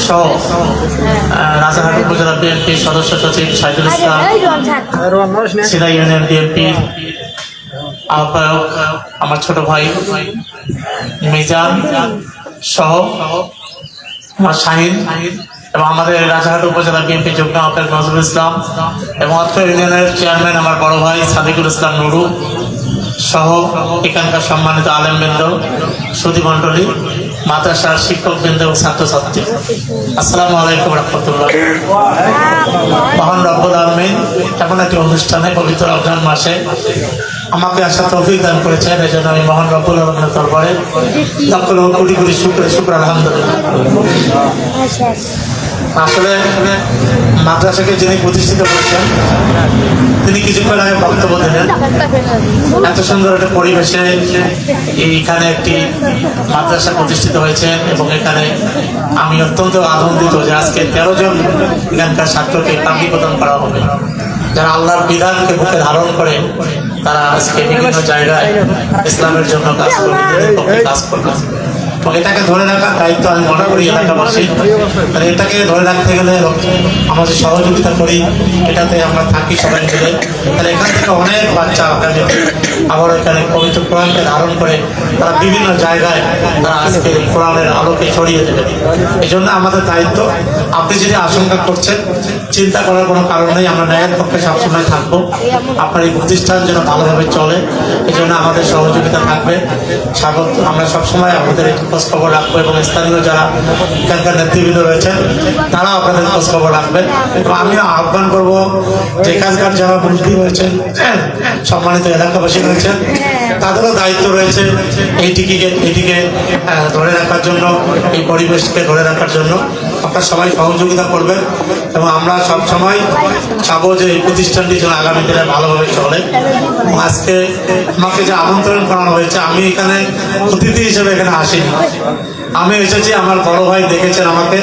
সহ রাজারহাট উপজেলা বিএনপির সদস্য সচিব সাইদুল ইসলাম, সিধা ইউনিয়ন বিএনপির আহ্বায়ক আমার ছোট ভাই মিজান সহ আমার শাহিন এবং আমাদের রাজারহাট উপজেলা বিএনপি যুগ্ম আহ্বায়ক নজরুল ইসলাম এবং অত্র ইউনিয়নের চেয়ারম্যান আমার বড় ভাই সাদিকুল ইসলাম নুরু সহ এখানকার সম্মানিত আলেমবৃন্দ, সুধীমণ্ডলী, মাদ্রাসার শিক্ষকবৃন্দ এবং ছাত্রছাত্রী, আসসালামু আলাইকুম রহমতুল্লাহ। মহান রব্বুল আলামিন এমন একটি অনুষ্ঠানে পবিত্র রমজান মাসে আমাকে আসার তৌফিক দান করেছেন, এই জন্য আমি মহান রব্বুল আলামিনের দরবারে লক্ষ লক্ষ কোটি কোটি শুকর আলহামদুলিল্লাহ। আসলে মাদ্রাসাকে যিনি প্রতিষ্ঠিত করেছেন তিনি কিছুক্ষণ আগে বক্তব্য দিলেন। এত সুন্দর একটা পরিবেশে এইখানে একটি মাদ্রাসা প্রতিষ্ঠিত হয়েছে এবং এখানে আমি অত্যন্ত আনন্দিত যে আজকে 13 জন এখানকার ছাত্রকে পাখি প্রদান করা হবে, যারা আল্লাহর বিধানকে বুকে ধারণ করে তারা আজকে বিভিন্ন জায়গায় ইসলামের জন্য কাজ করবে, কাজ করবে। এটাকে ধরে রাখার দায়িত্ব আমি মনে করি এলাকাবাসী। এটাকে ধরে রাখতে গেলে আমাদের সহযোগিতা করি, এটাতে আমরা থাকি সবাই মিলে। তাহলে এখান থেকে অনেক বাচ্চা আবার এখানে পবিত্র কোরআনকে ধারণ করে তারা বিভিন্ন জায়গায় তারা আজকে কোরআনের আলোকে ছড়িয়ে দেবে। এই জন্য আমাদের দায়িত্ব। আপনি যদি আশঙ্কা করছেন, চিন্তা করার কোনো কারণ নেই, আমরা ন্যায়ের পক্ষে সবসময় থাকবো। আপনার এই প্রতিষ্ঠান যেন ভালোভাবে চলে এই জন্য আমাদের সহযোগিতা থাকবে। আমরা সবসময় আমাদের খোঁজ খবর রাখবো এবং স্থানীয় যারা এখানকার নেতৃবৃন্দ রয়েছেন তারাও আপনাদের খোঁজ খবর রাখবেন। এবং আমিও আহ্বান করবো যে এখানকার যারা মন্ত্রী রয়েছেন, সম্মানিত এলাকাবাসী রয়েছেন, তাদেরও দায়িত্ব রয়েছে এইটিকে ধরে রাখার জন্য, এই পরিবেশকে ধরে রাখার জন্য। আপনারা সবাই সহযোগিতা করবেন এবং আমরা সবসময় চাবো যে এই প্রতিষ্ঠানটি যেন আগামী দিনে ভালোভাবে চলে। আজকে আমাকে যে আমন্ত্রণ করানো হয়েছে, আমি এখানে অতিথি হিসেবে এখানে আসিনি, আমি এসেছি। আমার বড় ভাই দেখেছেন আমাকে,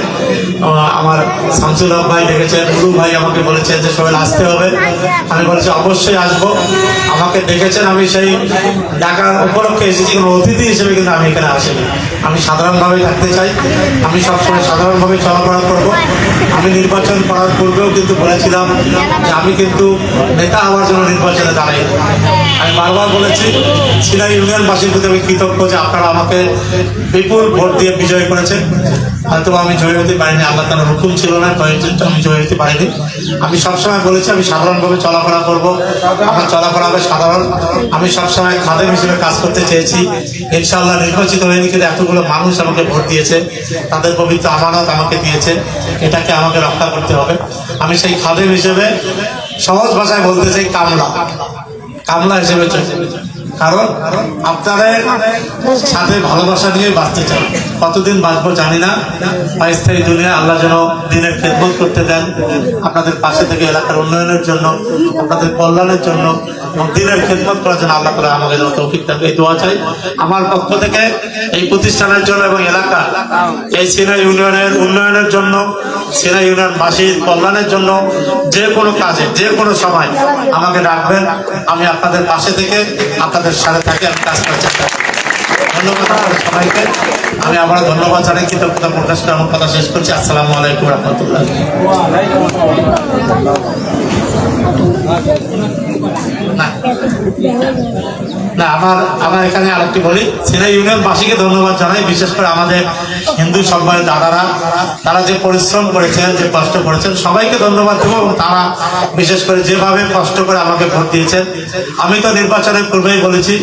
আমার শামসুল হক ভাই দেখেছেন, নুরু ভাই আমাকে বলেছেন যে সবাই আসতে হবে। আমি বলেছি অবশ্যই আসবো। আমাকে দেখেছেন, আমি সেই ডাকার উপলক্ষে এসেছি, কোনো অতিথি হিসেবে কিন্তু আমি এখানে আসিনি। আমি সাধারণভাবে থাকতে চাই, আমি সবসময় সাধারণভাবে চলাফেরা করবো। আমি নির্বাচন করার পূর্বেও কিন্তু বলেছিলাম যে আমি কিন্তু নেতা হওয়ার জন্য নির্বাচনে দাঁড়াই। আমি বারবার বলেছি সিধা ইউনিয়নবাসীর প্রতি আমি কৃতজ্ঞ যে আপনারা আমাকে বিপুল ভোট দিয়ে বিজয় করেছেন। হয়তো আমি জয় হতে পারিনি, আল্লাহ তাআলার হুকুম ছিল না, আমি জয় হতে পারিনি। আমি সবসময় বলেছি আমি সাধারণভাবে চলাফেরা করবো, আমার চলাফেরা হবে সাধারণ। আমি সবসময় খাদেম হিসেবে কাজ করতে চেয়েছি। ইনশাআল্লাহ নির্বাচিত হয়নি, কিন্তু এতগুলো মানুষ আমাকে ভোট দিয়েছে, তাদের পবিত্র আমানত আমাকে দিয়েছে, এটাকে আমাকে রক্ষা করতে হবে। আমি সেই খাদেম হিসেবে সহজ ভাষায় বলতে চাই কামলা হিসেবে চলছে। কারণ আপনাদের সাথে ভালোবাসা নিয়ে বাঁচতে চাই। কতদিন বাঁচবো জানি না, অস্থায়ী দুনিয়া আল্লাহ যেন দিনের খেদমত করতে দেন, আপনাদের পাশে থেকে এলাকার উন্নয়নের জন্য, আপনাদের কল্যাণের জন্য এবং দিনের খেদমত করার জন্য আল্লাহ তাআলা আমাকে যেন তৌফিক দেন, এই দোয়া চাই। আমার পক্ষ থেকে এই প্রতিষ্ঠানের জন্য এবং এলাকা এই সিনা ইউনিয়নের উন্নয়নের জন্য, সিনা ইউনিয়নবাসীর কল্যাণের জন্য যে কোনো কাজে যে কোনো সময় আমাকে ডাকবেন। আমি আপনাদের পাশে থেকে আপনাদের সাথে থাকি, আমি কাজ করার চেষ্টা করি। ধন্যবাদ আপনাদের সবাইকে। আমি আবার ধন্যবাদ জানাই, কৃতজ্ঞতা প্রকাশ করে আমার কথা শেষ করছি। আসসালামু আলাইকুম রহমতুল্লাহ। না আমার এখানে আরেকটি বলি, সিনা ইউনিয়নবাসীকে ধন্যবাদ জানাই, বিশেষ করে আমাদের হিন্দু সম্প্রদায়ের দাদারা, তারা যে পরিশ্রম করেছেন, যে কষ্ট করেছেন, সবাইকে ধন্যবাদ দেবো। এবং তারা বিশেষ করে যেভাবে কষ্ট করে আমাকে ভোট দিয়েছেন। আমি তো নির্বাচনের পূর্বেই বলেছি